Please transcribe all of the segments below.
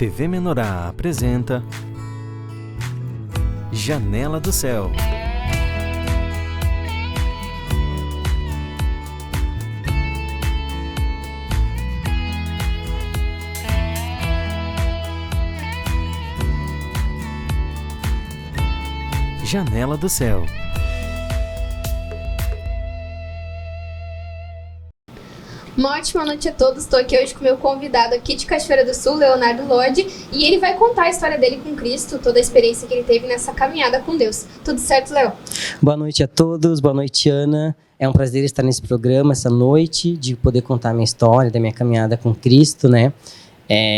TV Menorá apresenta Janela do Céu. Janela do Céu. Uma ótima noite a todos, estou aqui hoje com o meu convidado aqui de Cachoeira do Sul, Leonardo Lodi, e ele vai contar a história dele com Cristo, toda a experiência que ele teve nessa caminhada com Deus. Tudo certo, Léo? Boa noite a todos, boa noite, Ana. É um prazer estar nesse programa essa noite, de poder contar a minha história, da minha caminhada com Cristo, né?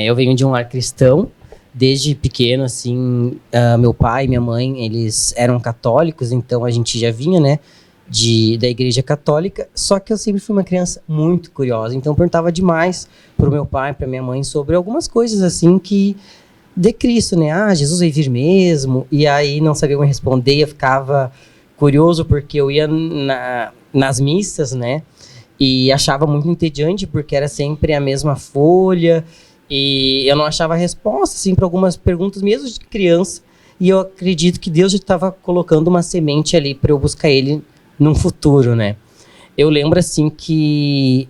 Eu venho de um lar cristão, desde pequeno, assim, meu pai e minha mãe, eles eram católicos, então a gente já vinha, né? Da igreja católica, só que eu sempre fui uma criança muito curiosa, então eu perguntava demais pro meu pai, pra minha mãe, sobre algumas coisas assim que de Cristo, né? Jesus vai vir mesmo? E aí não sabia como responder, eu ficava curioso porque eu ia nas missas, né? E achava muito entediante porque era sempre a mesma folha e eu não achava resposta, assim, para algumas perguntas mesmo de criança, e eu acredito que Deus já estava colocando uma semente ali para eu buscar Ele num futuro, né? Eu lembro, assim, que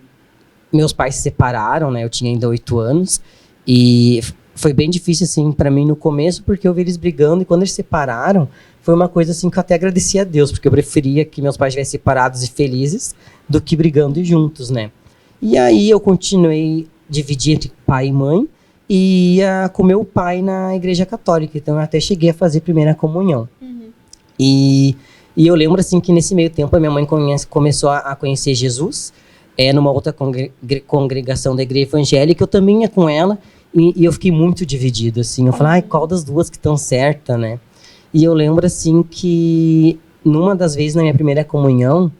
meus pais se separaram, né? Eu tinha ainda 8 anos. E foi bem difícil, assim, para mim no começo, porque eu vi eles brigando. E quando eles se separaram, foi uma coisa, assim, que eu até agradecia a Deus. Porque eu preferia que meus pais estivessem separados e felizes do que brigando juntos, né? E aí eu continuei dividir entre pai e mãe. E ia com meu pai na igreja católica. Então eu até cheguei a fazer primeira comunhão. Uhum. E eu lembro, assim, que nesse meio tempo a minha mãe começou a conhecer Jesus, numa outra congregação da igreja evangélica, eu também ia com ela, e eu fiquei muito dividido, assim, eu falei, qual das duas que estão certa, né? E eu lembro, assim, que numa das vezes na minha primeira comunhão,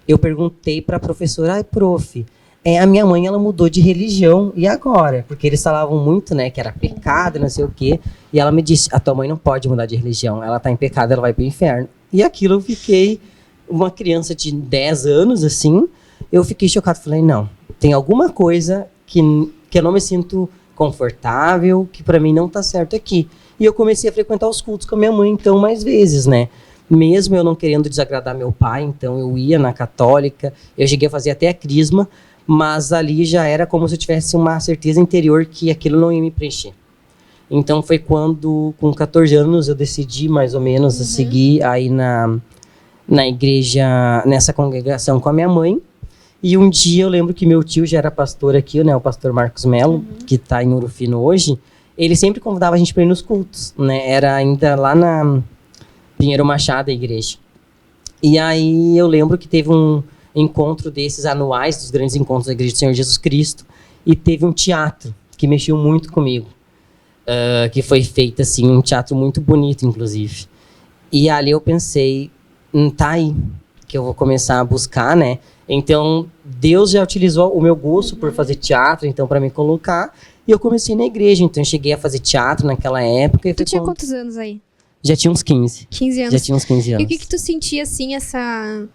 eu perguntei para a professora, prof, a minha mãe, ela mudou de religião, e agora? Porque eles falavam muito, né, que era pecado, não sei o quê, e ela me disse, a tua mãe não pode mudar de religião, ela tá em pecado, ela vai pro inferno. E aquilo eu fiquei, uma criança de 10 anos, assim, eu fiquei chocado. Falei, não, tem alguma coisa que eu não me sinto confortável, que pra mim não tá certo aqui. E eu comecei a frequentar os cultos com a minha mãe, então, mais vezes, né? Mesmo eu não querendo desagradar meu pai, então eu ia na católica, eu cheguei a fazer até a crisma, mas ali já era como se eu tivesse uma certeza interior que aquilo não ia me preencher. Então foi quando, com 14 anos, eu decidi mais ou menos a seguir aí na igreja, nessa congregação com a minha mãe. E um dia eu lembro que meu tio já era pastor aqui, né, o pastor Marcos Melo, que está em Ouro Fino hoje. Ele sempre convidava a gente para ir nos cultos, né? Era ainda lá na Pinheiro Machado, a igreja. E aí eu lembro que teve um encontro desses anuais, dos grandes encontros da Igreja do Senhor Jesus Cristo, e teve um teatro que mexeu muito comigo. Que foi feito, assim, um teatro muito bonito, inclusive. E ali eu pensei, tá aí, que eu vou começar a buscar, né? Então, Deus já utilizou o meu gosto por fazer teatro, então, para me colocar, e eu comecei na igreja, então eu cheguei a fazer teatro naquela época. E tu tinha quantos anos aí? Já tinha uns 15. 15 anos. Já tinha uns 15 anos. E o que tu sentia, assim, essa...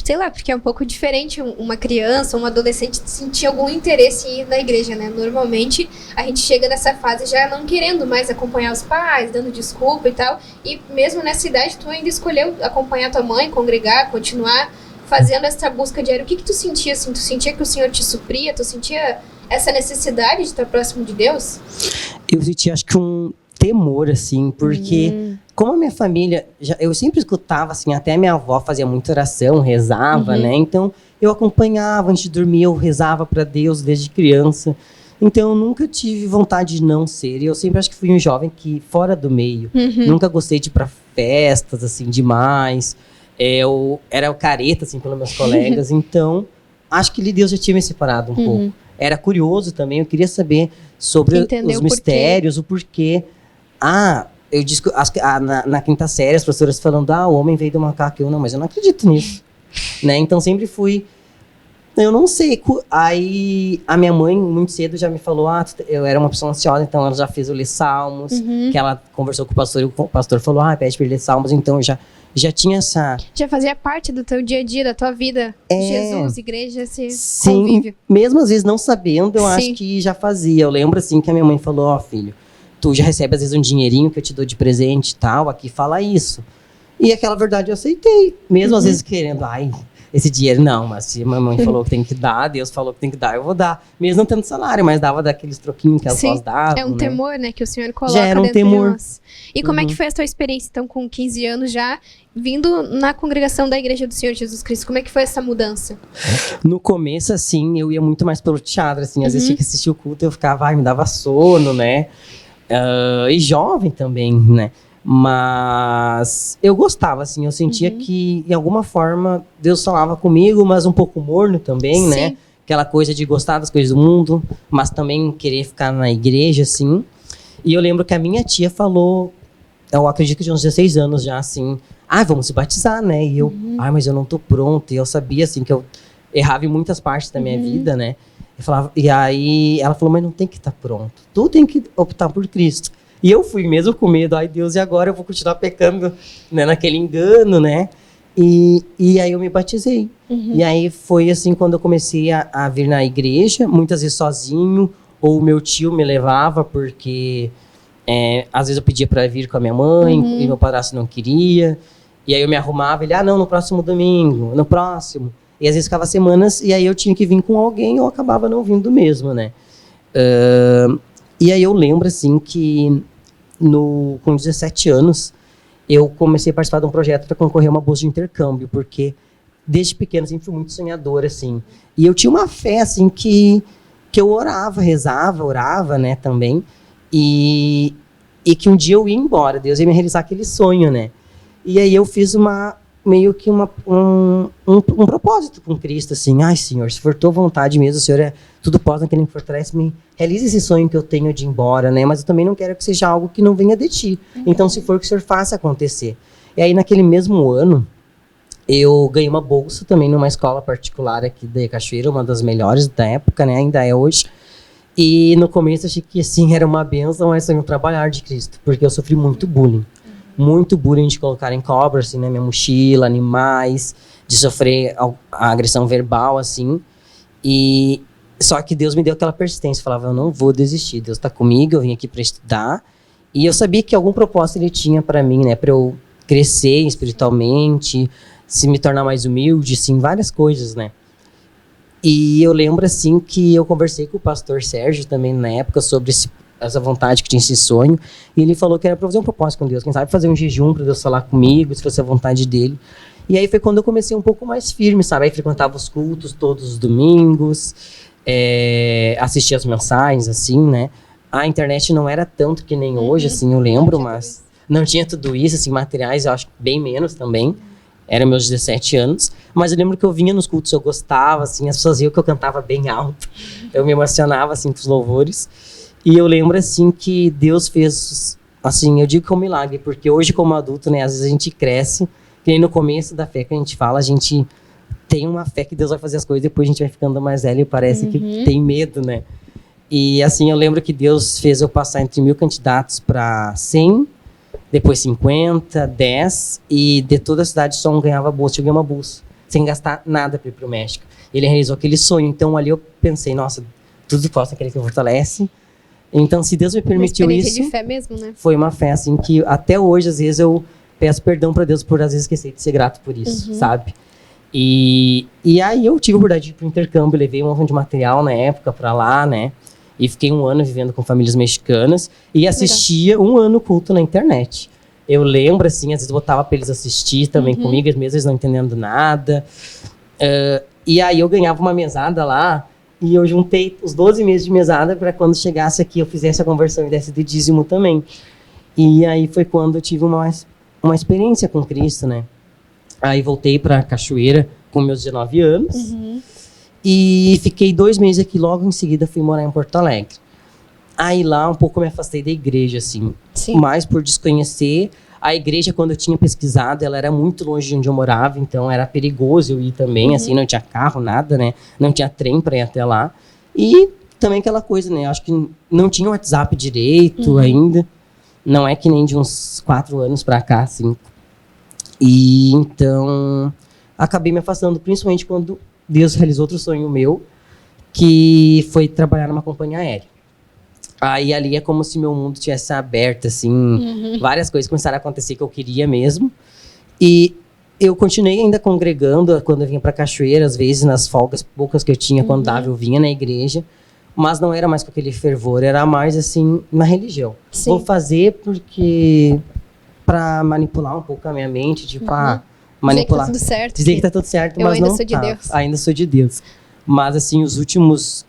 Sei lá, porque é um pouco diferente uma criança, um adolescente sentir algum interesse em ir na igreja, né? Normalmente, a gente chega nessa fase já não querendo mais acompanhar os pais, dando desculpa e tal. E mesmo nessa idade, tu ainda escolheu acompanhar tua mãe, congregar, continuar fazendo essa busca diária. O que tu sentia, assim? Tu sentia que o Senhor te supria? Tu sentia essa necessidade de estar próximo de Deus? Eu senti, acho que um temor, assim, porque... Como a minha família, eu sempre escutava, assim, até a minha avó fazia muita oração, rezava, né? Então, eu acompanhava, antes de dormir, eu rezava para Deus desde criança. Então, eu nunca tive vontade de não ser. E eu sempre acho que fui um jovem que, fora do meio, nunca gostei de ir para festas, assim, demais. Eu era o careta, assim, pelos meus colegas. Então, acho que Deus já tinha me separado um pouco. Era curioso também, eu queria saber sobre os mistérios, o porquê. Eu disse que na quinta série, as professoras falando, o homem veio do macaco. Não, mas eu não acredito nisso. Né? Então, sempre fui Eu não sei. Aí a minha mãe, muito cedo, já me falou, eu era uma pessoa ansiosa, então ela já fez eu ler Salmos, que ela conversou com o pastor, e o pastor falou, pede pra ele ler Salmos, então eu já tinha essa... Já fazia parte do teu dia a dia, da tua vida. Jesus, igreja, esse Sim, convívio. mesmo às vezes não sabendo, eu Sim. acho que já fazia. Eu lembro, assim, que a minha mãe falou, filho, tu já recebe às vezes um dinheirinho que eu te dou de presente e tal, aqui fala isso. E aquela verdade eu aceitei, mesmo às vezes querendo, esse dinheiro não, mas se a mamãe falou que tem que dar, Deus falou que tem que dar, eu vou dar. Mesmo não tendo salário, mas dava daqueles troquinhos que as avós davam, É um né? temor, né, que o Senhor coloca Já era um dentro temor. de nós. E como é que foi a tua experiência, então, com 15 anos já, vindo na congregação da Igreja do Senhor Jesus Cristo? Como é que foi essa mudança? No começo, assim, eu ia muito mais pelo teatro, assim, às vezes tinha que assistir o culto, eu ficava, me dava sono, né? E jovem também, né? Mas eu gostava, assim, eu sentia que, de alguma forma, Deus falava comigo, mas um pouco morno também, né? Aquela coisa de gostar das coisas do mundo, mas também querer ficar na igreja, assim. E eu lembro que a minha tia falou, eu acredito que de uns 16 anos já, assim, vamos se batizar, né? E eu, mas eu não tô pronto. E eu sabia, assim, que eu errava em muitas partes da minha vida, né? E aí ela falou, mas não tem que estar pronto. Tu tem que optar por Cristo. E eu fui mesmo com medo, Deus, e agora eu vou continuar pecando, né, naquele engano, né? E aí eu me batizei. E aí foi assim, quando eu comecei a vir na igreja, muitas vezes sozinho, ou o meu tio me levava, porque às vezes eu pedia para vir com a minha mãe, e meu padrasto não queria. E aí eu me arrumava, ele, não, no próximo domingo, no próximo. E às vezes ficava semanas, e aí eu tinha que vir com alguém, ou acabava não vindo mesmo, né? E aí eu lembro, assim, que com 17 anos, eu comecei a participar de um projeto para concorrer a uma bolsa de intercâmbio, porque desde pequeno sempre fui muito sonhadora, assim. E eu tinha uma fé, assim, que eu rezava, orava, né, também, e que um dia eu ia embora, Deus ia me realizar aquele sonho, né. E aí eu fiz meio que um propósito com Cristo, assim, Senhor, se for tua vontade mesmo, o Senhor tudo pode naquele que fortalece, me realiza esse sonho que eu tenho de ir embora, né, mas eu também não quero que seja algo que não venha de ti, então se for que o Senhor faça acontecer. E aí naquele mesmo ano, eu ganhei uma bolsa também numa escola particular aqui da Cachoeira, uma das melhores da época, né, ainda é hoje, e no começo eu achei que assim, era uma bênção, mas foi um trabalhar de Cristo, porque eu sofri muito bullying de colocar em cobras, assim, né, minha mochila, animais, de sofrer a agressão verbal, assim, e só que Deus me deu aquela persistência, falava, eu não vou desistir, Deus está comigo, eu vim aqui para estudar, e eu sabia que algum propósito Ele tinha para mim, né, para eu crescer espiritualmente, se me tornar mais humilde, sim, várias coisas, né. E eu lembro, assim, que eu conversei com o pastor Sérgio também na época sobre essa vontade que tinha, esse sonho, e ele falou que era para fazer um propósito com Deus, quem sabe fazer um jejum para Deus falar comigo, se fosse a vontade dele. E aí foi quando eu comecei um pouco mais firme, sabe, aí frequentava os cultos todos os domingos, assistia as mensagens, assim, né, a internet não era tanto que nem hoje, assim, eu lembro, mas não tinha tudo isso, assim, materiais, eu acho bem menos também, eram meus 17 anos, mas eu lembro que eu vinha nos cultos, eu gostava, assim, as pessoas viam que eu cantava bem alto, eu me emocionava, assim, com os louvores. E eu lembro, assim, que Deus fez, assim, eu digo que é um milagre, porque hoje, como adulto, né, às vezes a gente cresce, que nem no começo da fé que a gente fala, a gente tem uma fé que Deus vai fazer as coisas, depois a gente vai ficando mais velho e parece que tem medo, né? E, assim, eu lembro que Deus fez eu passar entre 1000 candidatos para 100, depois 50, 10, e de toda a cidade só um ganhava bolsa, eu ganhei uma bolsa, sem gastar nada para ir para o México. Ele realizou aquele sonho, então ali eu pensei, nossa, tudo posso naquele que fortalece. Então, se Deus me permitiu isso, de fé mesmo, né? Foi uma fé, assim, que até hoje, às vezes, eu peço perdão para Deus por, às vezes, esquecer de ser grato por isso, sabe? E aí eu tive a oportunidade de ir pro intercâmbio, levei um monte de material na época para lá, né? E fiquei 1 ano vivendo com famílias mexicanas e assistia 1 ano culto na internet. Eu lembro, assim, às vezes botava para eles assistir também comigo, mesmo eles não entendendo nada. E aí eu ganhava uma mesada lá, e eu juntei os 12 meses de mesada para quando chegasse aqui eu fizesse a conversão e desse de dízimo também. E aí foi quando eu tive uma experiência com Cristo, né? Aí voltei para Cachoeira com meus 19 anos. E fiquei 2 meses aqui, logo em seguida fui morar em Porto Alegre. Aí lá um pouco me afastei da igreja, assim. Sim. Mais por desconhecer. A igreja, quando eu tinha pesquisado, ela era muito longe de onde eu morava, então era perigoso eu ir também, assim, não tinha carro, nada, né? Não tinha trem para ir até lá. E também aquela coisa, né? Acho que não tinha WhatsApp direito ainda. Não é que nem de uns 4 anos para cá, 5. E então, acabei me afastando, principalmente quando Deus realizou outro sonho meu, que foi trabalhar numa companhia aérea. Aí ali é como se meu mundo tivesse aberto, assim, várias coisas começaram a acontecer que eu queria mesmo. E eu continuei ainda congregando quando eu vinha pra Cachoeira, às vezes nas folgas poucas que eu tinha, quando dava, eu vinha na igreja. Mas não era mais com aquele fervor, era mais, assim, na religião. Sim. Vou fazer porque... pra manipular um pouco a minha mente, tipo, manipular. Dizer que tá tudo certo. Dizer que tá tudo certo, eu mas ainda não sou de tá. Deus. Ainda sou de Deus. Mas, assim, os últimos...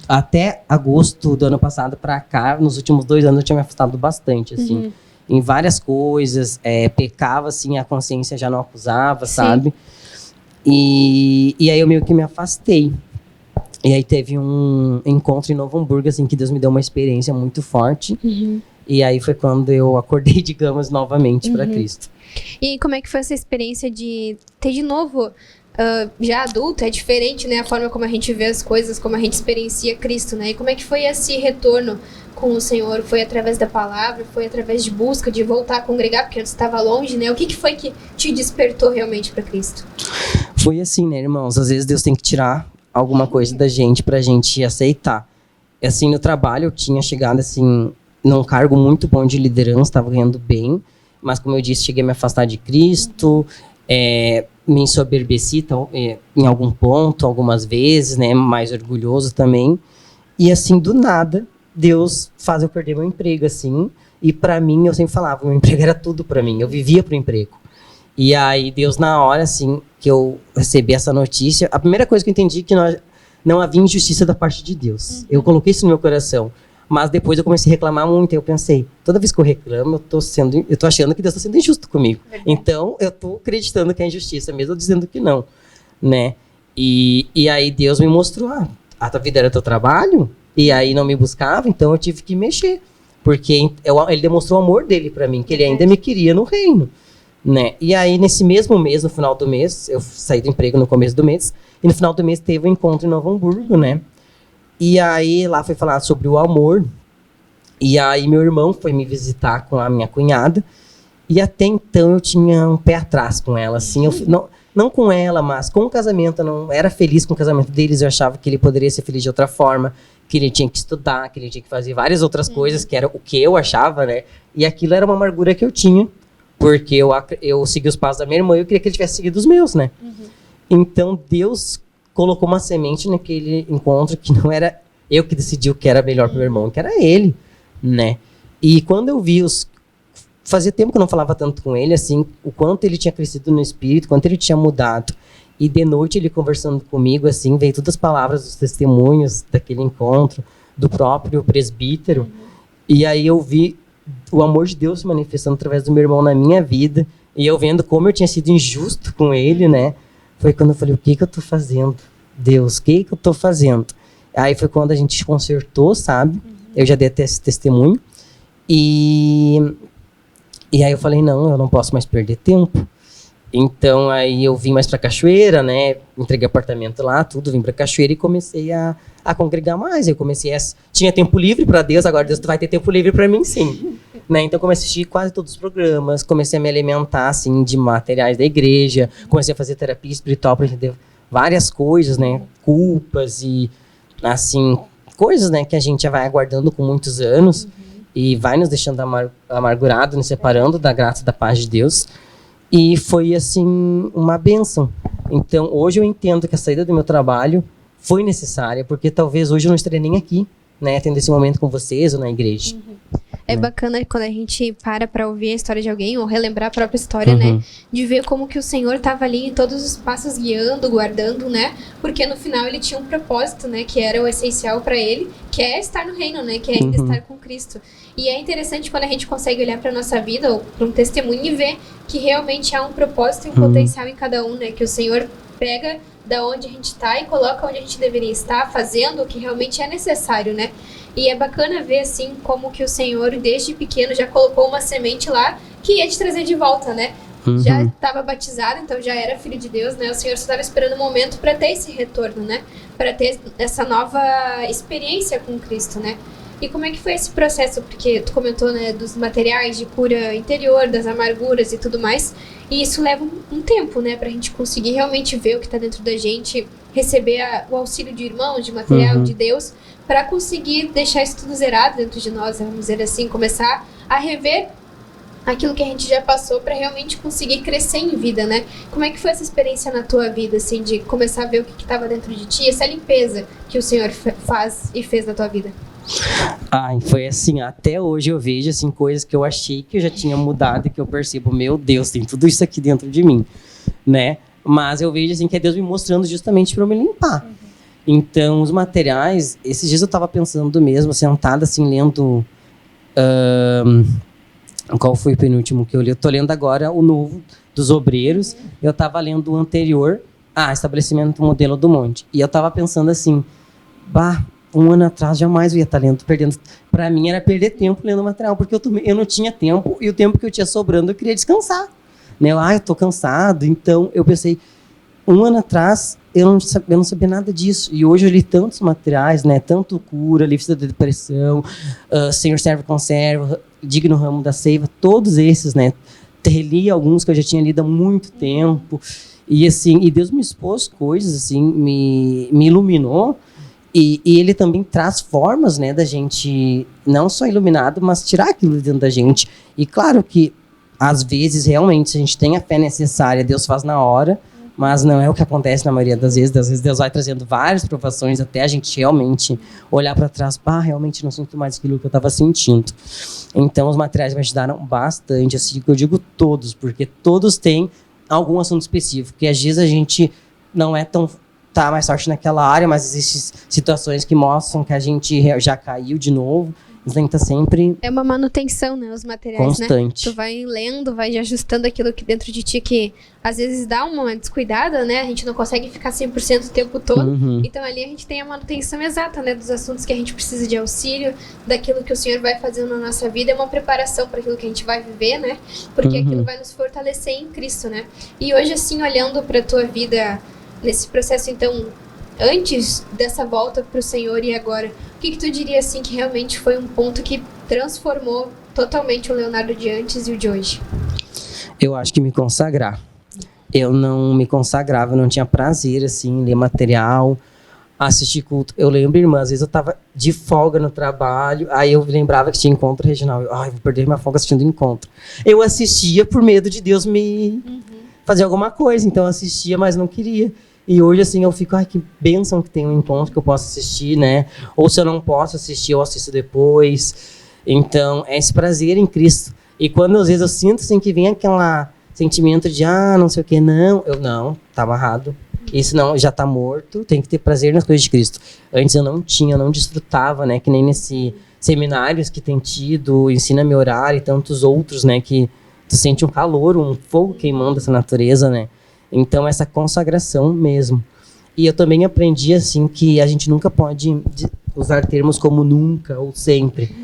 Até agosto do ano passado pra cá, nos últimos 2 anos eu tinha me afastado bastante, assim. Em várias coisas, pecava, assim, a consciência já não acusava, sabe? E aí eu meio que me afastei. E aí teve um encontro em Novo Hamburgo, assim, que Deus me deu uma experiência muito forte. E aí foi quando eu acordei, digamos, novamente para Cristo. E como é que foi essa experiência de ter de novo, já adulto, é diferente, né? A forma como a gente vê as coisas, como a gente experiencia Cristo, né? E como é que foi esse retorno com o Senhor? Foi através da palavra? Foi através de busca, de voltar a congregar, porque antes estava longe, né? O que foi que te despertou realmente para Cristo? Foi assim, né, irmãos? Às vezes Deus tem que tirar alguma coisa da gente pra gente aceitar. Assim, no trabalho eu tinha chegado, assim, num cargo muito bom de liderança, estava ganhando bem, mas como eu disse, cheguei a me afastar de Cristo, me ensoberbeci em algum ponto, algumas vezes, né, mais orgulhoso também, e assim, do nada, Deus faz eu perder meu emprego, assim, e pra mim, eu sempre falava, meu emprego era tudo pra mim, eu vivia pro emprego. E aí, Deus, na hora, assim, que eu recebi essa notícia, a primeira coisa que eu entendi é que não havia injustiça da parte de Deus. Eu coloquei isso no meu coração. Mas depois eu comecei a reclamar muito, e eu pensei, toda vez que eu reclamo, eu tô achando que Deus está sendo injusto comigo. Verdade. Então, eu tô acreditando que é injustiça, mesmo dizendo que não, né? E aí Deus me mostrou, a tua vida era teu trabalho, e aí não me buscava, então eu tive que mexer. Porque ele demonstrou o amor dele para mim, que ele ainda me queria no reino, né? E aí, nesse mesmo mês, no final do mês, eu saí do emprego no começo do mês, e no final do mês teve um encontro em Novo Hamburgo, né? E aí, lá foi falar sobre o amor. E aí, meu irmão foi me visitar com a minha cunhada. E até então, eu tinha um pé atrás com ela, assim. Não com ela, mas com o casamento. Eu não era feliz com o casamento deles. Eu achava que ele poderia ser feliz de outra forma. Que ele tinha que estudar, que ele tinha que fazer várias outras coisas, que era o que eu achava, né? E aquilo era uma amargura que eu tinha. Porque eu segui os passos da minha irmã e eu queria que ele tivesse seguido os meus, né? Então, Deus colocou uma semente naquele encontro que não era eu que decidi o que era melhor pro meu irmão, que era ele, né? E quando eu vi fazia tempo que eu não falava tanto com ele, assim, o quanto ele tinha crescido no espírito, quanto ele tinha mudado. E de noite ele conversando comigo, assim, veio todas as palavras dos testemunhos daquele encontro, do próprio presbítero. E aí eu vi o amor de Deus se manifestando através do meu irmão na minha vida, e eu vendo como eu tinha sido injusto com ele, né? Foi quando eu falei, o que eu tô fazendo? Deus, o que eu tô fazendo? Aí foi quando a gente consertou, sabe? Eu já dei até esse testemunho. E aí eu falei, não, eu não posso mais perder tempo. Então aí eu vim mais pra Cachoeira, né? Entreguei apartamento lá, tudo, vim pra Cachoeira e comecei a congregar mais. Eu comecei tinha tempo livre pra Deus, agora Deus vai ter tempo livre pra mim, sim. Né? Então comecei a assistir quase todos os programas, comecei a me alimentar, assim, de materiais da igreja, comecei a fazer terapia espiritual pra entender várias coisas, né? Culpas e, assim, coisas, né? Que a gente já vai aguardando com muitos anos e vai nos deixando amargurado, nos separando da graça e da paz de Deus. E foi, assim, uma bênção. Então, hoje eu entendo que a saída do meu trabalho foi necessária, porque talvez hoje eu não estaria nem aqui, né, tendo esse momento com vocês ou na igreja. É bacana quando a gente para ouvir a história de alguém, ou relembrar a própria história, né, de ver como que o Senhor estava ali em todos os passos guiando, guardando, né, porque no final ele tinha um propósito, né, que era o essencial para ele, que é estar no reino, né, que é ainda estar com Cristo. E é interessante quando a gente consegue olhar para nossa vida, ou para um testemunho, e ver que realmente há um propósito e um potencial em cada um, né, que o Senhor pega da onde a gente está e coloca onde a gente deveria estar, fazendo o que realmente é necessário, né? E é bacana ver, assim, como que o Senhor, desde pequeno, já colocou uma semente lá que ia te trazer de volta, né? Já estava batizado, então já era filho de Deus, né? O Senhor só estava esperando o momento para ter esse retorno, né? Para ter essa nova experiência com Cristo, né? E como é que foi esse processo? Porque tu comentou, né, dos materiais de cura interior, das amarguras e tudo mais. E isso leva um tempo, né, pra gente conseguir realmente ver o que tá dentro da gente, receber o auxílio de irmãos, de material de Deus, para conseguir deixar isso tudo zerado dentro de nós, vamos dizer assim, começar a rever aquilo que a gente já passou para realmente conseguir crescer em vida, né? Como é que foi essa experiência na tua vida, assim, de começar a ver o que estava dentro de ti, essa limpeza que o Senhor faz e fez na tua vida? Ai, foi assim, até hoje eu vejo assim, coisas que eu achei que eu já tinha mudado e que eu percebo, meu Deus, tem tudo isso aqui dentro de mim, né? Mas eu vejo assim que é Deus me mostrando justamente para eu me limpar. Então, os materiais, esses dias eu tava pensando mesmo, sentada assim, lendo... qual foi o penúltimo que eu li? Eu tô lendo agora o novo dos Obreiros. Eu tava lendo o anterior, Estabelecimento Modelo do Monte. E eu tava pensando assim, um ano atrás jamais eu ia estar lendo, perdendo. Para mim era perder tempo lendo material, porque eu não tinha tempo, e o tempo que eu tinha sobrando eu queria descansar. Né? Eu tô cansado. Então eu pensei, um ano atrás eu não sabia nada disso. E hoje eu li tantos materiais, né? Tanto cura, livro da depressão, Senhor Serve Conserva, Digno Ramo da Seiva, todos esses, né? Reli alguns que eu já tinha lido há muito tempo. E assim, e Deus me expôs coisas, assim, me iluminou. E ele também traz formas, né, da gente não só iluminado, mas tirar aquilo de dentro da gente. E claro que, às vezes, realmente, se a gente tem a fé necessária, Deus faz na hora, mas não é o que acontece na maioria das vezes. Às vezes Deus vai trazendo várias provações até a gente realmente olhar para trás, realmente não sinto mais aquilo que eu estava sentindo. Então, os materiais me ajudaram bastante, assim, que eu digo todos, porque todos têm algum assunto específico, que às vezes a gente não é tão... tá mais forte naquela área, mas existem situações que mostram que a gente já caiu de novo. Então tem que estar sempre... É uma manutenção, né? Os materiais, constante. Né? Tu vai lendo, vai ajustando aquilo que dentro de ti que às vezes dá uma descuidada, né? A gente não consegue ficar 100% o tempo todo. Então ali a gente tem a manutenção exata, né? Dos assuntos que a gente precisa de auxílio, daquilo que o Senhor vai fazendo na nossa vida. É uma preparação para aquilo que a gente vai viver, né? Porque aquilo vai nos fortalecer em Cristo, né? E hoje, assim, olhando para tua vida... Nesse processo, então, antes dessa volta para o Senhor e agora, o que tu diria, assim, que realmente foi um ponto que transformou totalmente o Leonardo de antes e o de hoje? Eu acho que me consagrar. Eu não me consagrava, eu não tinha prazer, assim, em ler material, assistir culto. Eu lembro, irmã, às vezes eu tava de folga no trabalho, aí eu lembrava que tinha encontro regional. Vou perder minha folga assistindo encontro. Eu assistia por medo de Deus me fazer alguma coisa, então eu assistia, mas não queria. E hoje, assim, eu fico, que bênção que tem um encontro que eu posso assistir, né? Ou se eu não posso assistir, eu assisto depois. Então, é esse prazer em Cristo. E quando, às vezes, eu sinto, assim, que vem aquele sentimento de, não sei o quê, não, tá amarrado. Isso não, já tá morto, tem que ter prazer nas coisas de Cristo. Antes eu não tinha, eu não desfrutava, né? Que nem nesse seminários que tem tido, Ensina-me a Orar e tantos outros, né? Que tu sente um calor, um fogo queimando essa natureza, né? Então, essa consagração mesmo. E eu também aprendi, assim, que a gente nunca pode usar termos como nunca ou sempre.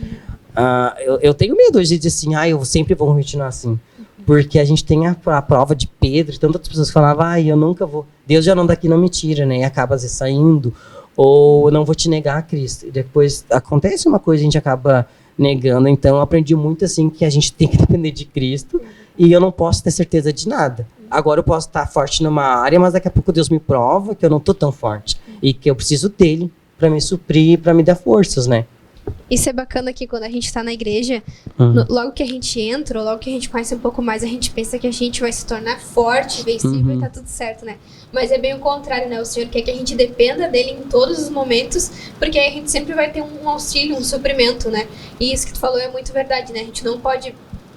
Eu tenho medo hoje de dizer assim, eu sempre vou continuar assim. Porque a gente tem a prova de Pedro, e tantas pessoas falavam, eu nunca vou. Deus já não daqui não me tira, né? E acaba às vezes saindo. Ou não vou te negar a Cristo. E depois acontece uma coisa, a gente acaba negando. Então, eu aprendi muito, assim, que a gente tem que depender de Cristo. E eu não posso ter certeza de nada. Agora eu posso estar forte numa área, mas daqui a pouco Deus me prova que eu não estou tão forte. E que eu preciso dele para me suprir, para me dar forças, né? Isso é bacana que quando a gente está na igreja, logo que a gente entra, ou logo que a gente conhece um pouco mais, a gente pensa que a gente vai se tornar forte, vencível e tá tudo certo, né? Mas é bem o contrário, né? O Senhor quer que a gente dependa dele em todos os momentos, porque aí a gente sempre vai ter um auxílio, um suprimento, né? E isso que tu falou é muito verdade, né? A gente não pode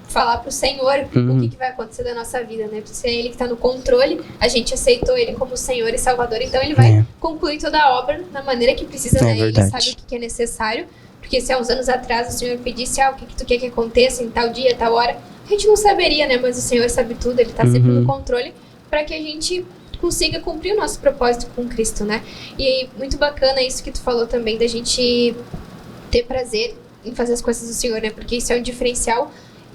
falar pro Senhor o que vai acontecer da nossa vida, né? Porque é ele que tá no controle, a gente aceitou ele como Senhor e Salvador, então ele vai concluir toda a obra da maneira que precisa, né? Ele sabe o que é necessário, porque se há uns anos atrás o Senhor pedisse o que tu quer que aconteça em tal dia, tal hora, a gente não saberia, né? Mas o Senhor sabe tudo, ele tá sempre no controle, para que a gente consiga cumprir o nosso propósito com Cristo, né? E muito bacana isso que tu falou também, da gente ter prazer em fazer as coisas do Senhor, né? Porque isso é um diferencial.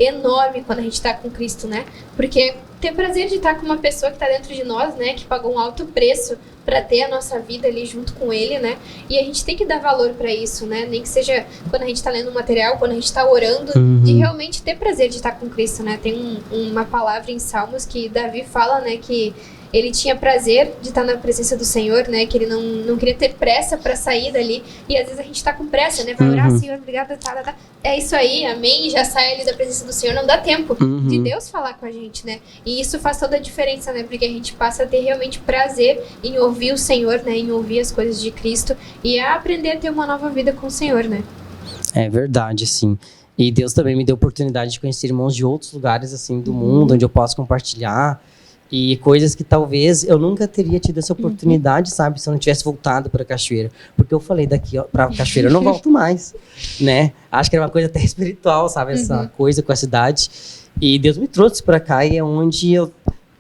enorme quando a gente tá com Cristo, né? Porque ter prazer de estar com uma pessoa que tá dentro de nós, né? Que pagou um alto preço para ter a nossa vida ali junto com ele, né? E a gente tem que dar valor para isso, né? Nem que seja quando a gente tá lendo um material, quando a gente tá orando, de realmente ter prazer de estar com Cristo, né? Tem uma palavra em Salmos que Davi fala, né? Que ele tinha prazer de estar na presença do Senhor, né? Que ele não queria ter pressa para sair dali. E às vezes a gente tá com pressa, né? Vai orar, Senhor, obrigada, tá. É isso aí, amém. Já sai ali da presença do Senhor. Não dá tempo de Deus falar com a gente, né? E isso faz toda a diferença, né? Porque a gente passa a ter realmente prazer em ouvir o Senhor, né? Em ouvir as coisas de Cristo e a aprender a ter uma nova vida com o Senhor, né? É verdade, sim. E Deus também me deu a oportunidade de conhecer irmãos de outros lugares, assim, do mundo, onde eu posso compartilhar. E coisas que talvez eu nunca teria tido essa oportunidade, sabe? Se eu não tivesse voltado para Cachoeira. Porque eu falei daqui para Cachoeira, eu não volto mais, né? Acho que era uma coisa até espiritual, sabe? Essa coisa com a cidade. E Deus me trouxe para cá e é onde eu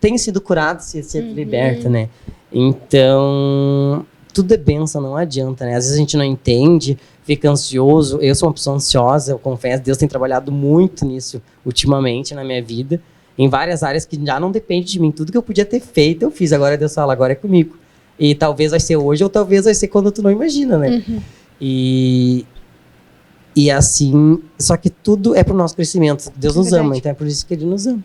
tenho sido curado, sido liberta, né? Então, tudo é bênção, não adianta, né? Às vezes a gente não entende, fica ansioso. Eu sou uma pessoa ansiosa, eu confesso. Deus tem trabalhado muito nisso ultimamente na minha vida. Em várias áreas que já não depende de mim. Tudo que eu podia ter feito, eu fiz. Agora Deus fala, agora é comigo. E talvez vai ser hoje, ou talvez vai ser quando tu não imagina, né? E assim, só que tudo é pro nosso crescimento. Deus nos ama, então é por isso que Ele nos ama.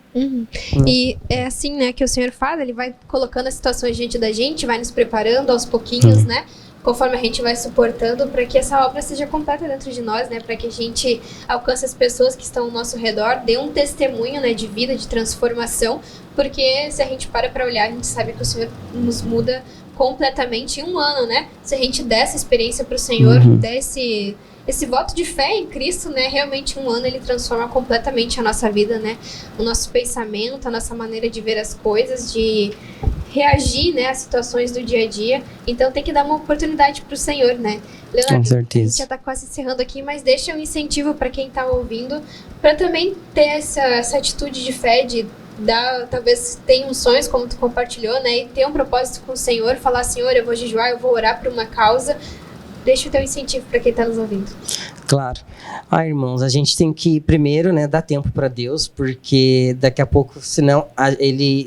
E é assim, né, que o Senhor fala, Ele vai colocando as situações diante da gente, vai nos preparando aos pouquinhos, né? Conforme a gente vai suportando, para que essa obra seja completa dentro de nós, né? Para que a gente alcance as pessoas que estão ao nosso redor, dê um testemunho, né, de vida, de transformação, porque se a gente para olhar, a gente sabe que o Senhor nos muda completamente em um ano, né? Se a gente der essa experiência para o Senhor, der esse voto de fé em Cristo, né? Realmente um ano Ele transforma completamente a nossa vida, né? O nosso pensamento, a nossa maneira de ver as coisas, de reagir, né, às situações do dia a dia. Então tem que dar uma oportunidade pro Senhor, né? Leonardo, com certeza. A gente já tá quase encerrando aqui, mas deixa um incentivo para quem tá ouvindo, para também ter essa atitude de fé, de dar, talvez tenha uns sonhos, como tu compartilhou, né, e ter um propósito com o Senhor, falar, Senhor, eu vou jejuar, eu vou orar por uma causa. Deixa o teu incentivo para quem tá nos ouvindo. Claro. Irmãos, a gente tem que, primeiro, né, dar tempo para Deus, porque daqui a pouco, senão,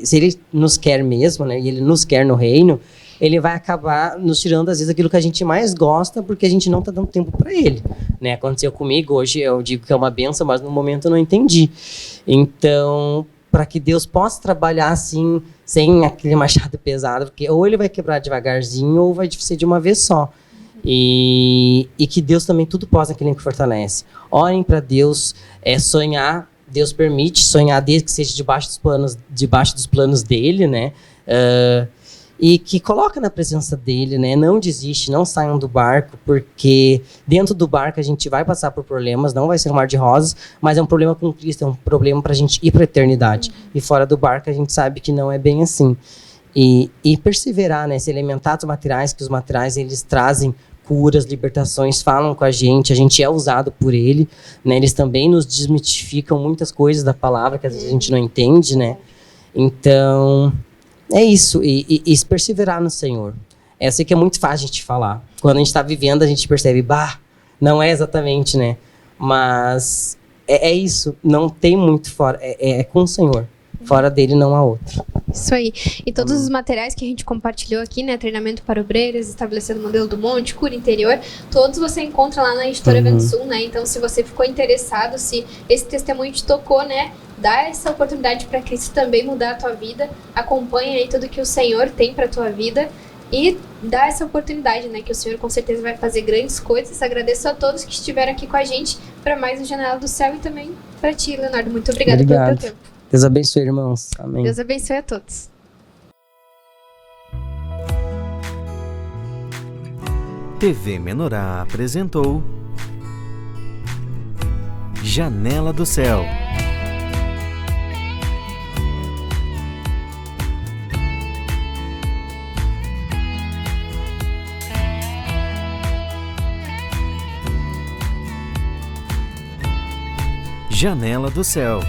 se Ele nos quer mesmo, né, e Ele nos quer no reino, Ele vai acabar nos tirando, às vezes, aquilo que a gente mais gosta, porque a gente não tá dando tempo para Ele, né? Aconteceu comigo, hoje eu digo que é uma bênção, mas no momento eu não entendi. Então, para que Deus possa trabalhar assim, sem aquele machado pesado, porque ou Ele vai quebrar devagarzinho, ou vai ser de uma vez só. E que Deus também tudo pode naquele que fortalece. Orem para Deus, sonhar, Deus permite sonhar desde que seja debaixo dos planos dele, né? E que coloca na presença dele, né? Não desiste, não saiam do barco, porque dentro do barco a gente vai passar por problemas, não vai ser um mar de rosas, mas é um problema com Cristo, é um problema para a gente ir para a eternidade. E fora do barco a gente sabe que não é bem assim. E perseverar, né? Se alimentar dos materiais, que os materiais eles trazem curas, libertações, falam com a gente é usado por ele, né? Eles também nos desmitificam muitas coisas da palavra que às vezes a gente não entende, né? Então, é isso, e perseverar no Senhor. Eu sei que é muito fácil a gente falar. Quando a gente está vivendo, a gente percebe, não é exatamente, né? Mas é isso, não tem muito fora, é com o Senhor. Fora dele não há outro. Isso aí. E todos os materiais que a gente compartilhou aqui, né? Treinamento para obreiros, estabelecendo o modelo do monte, cura interior, todos você encontra lá na Editora Vento Sul, né? Então, se você ficou interessado, se esse testemunho te tocou, né? Dá essa oportunidade para Cristo também mudar a tua vida. Acompanha aí tudo que o Senhor tem para tua vida. E dá essa oportunidade, né? Que o Senhor com certeza vai fazer grandes coisas. Agradeço a todos que estiveram aqui com a gente para mais um Janela do Céu e também para ti, Leonardo. Muito obrigada pelo teu tempo. Deus abençoe, irmãos. Amém. Deus abençoe a todos. TV Menorá apresentou Janela do Céu. Janela do Céu.